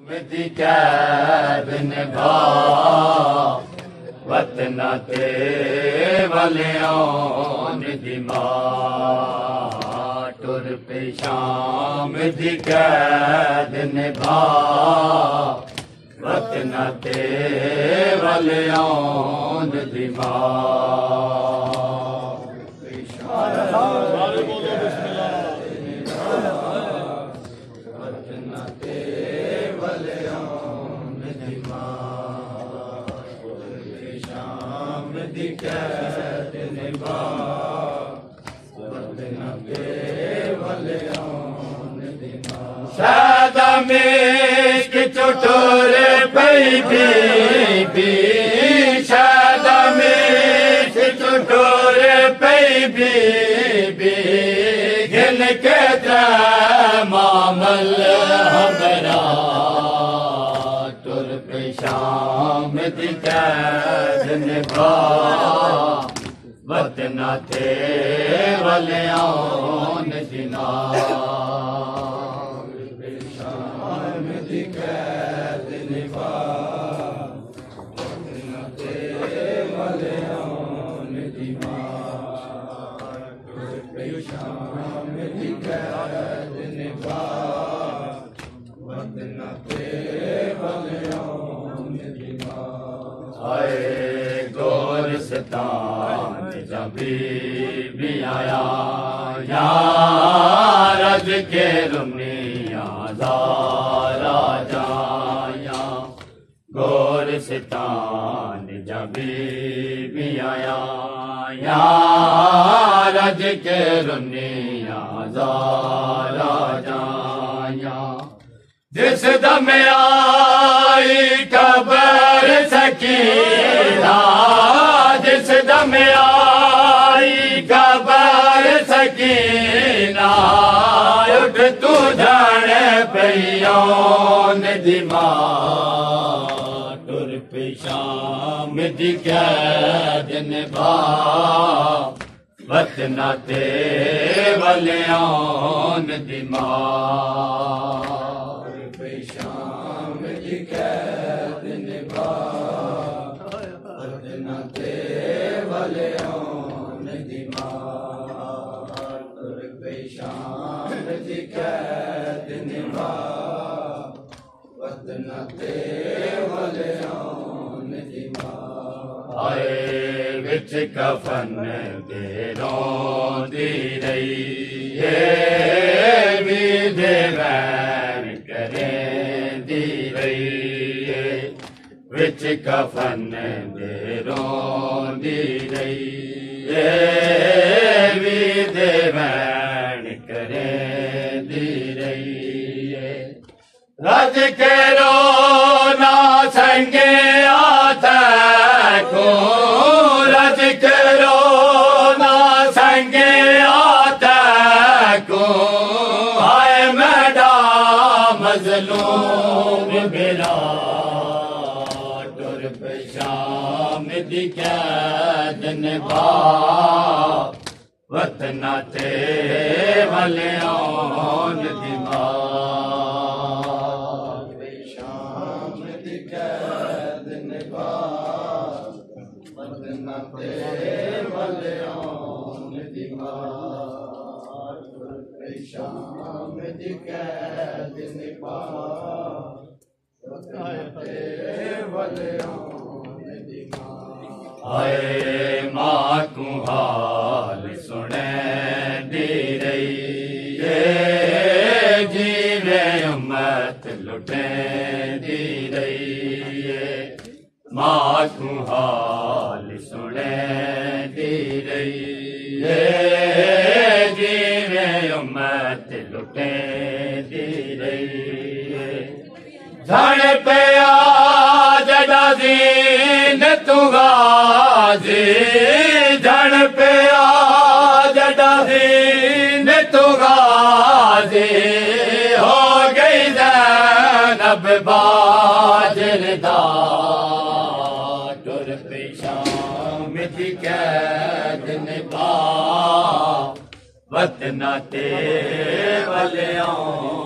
मिदी कैद निभा वतन ते वलियों निधि मां टुर पे शाम दी कैद निभा वतन ते वलियों निधि शादा में चुटोर पई भी शादा में चुटोर पई भी घिन के मामल हमरा टुर पे शाम दी कैद निभा वतन ते वलियों निधि गोरस्तान जबी भी आया या रज के रुनिया राजा गोरस्तान जबी भी आया या रज के रुनिया राजा जिस दम आई कबर सकीना जिस दम आई कबर सकीना उठ तू जाने पैयों निधि मां टुर पे शाम दी कैद निभा वतन ते वलियों निधि शाम दी कैद निभा वतन ते वलियों निधि टुर पे शाम दी कैद निभा वतन ते वलियों निधि आए विच कफन दे रोंदी रही भी देवैन करेंदी रही विच कफन दे रोंदी रही भी देवैन करेंदी रही रज के रोना संगे आता को रज के रोना संगे आता को हाय मैडा मजलूम मेरा टुर पे शाम दी कैद निभा वतन ते वलियों निधि शाम दी कैद निभा वतन ते वलियों निधि शाम दी कैद निभा वतन ते वलियों निधि आए मां तू हाल सुने दी रही जीवे उम्मत लुटे दी रही मां तू हाल सुने दी रही जीवे उम्मत लुटे दी रही झड़ पे आ जड़ा दीन तू गाजी झड़ पे आ जड़ा दीन तू गाजी हो गई ज़ैनब बाजरदा टुर पे शाम दी कैद निभा वतन ते वलियों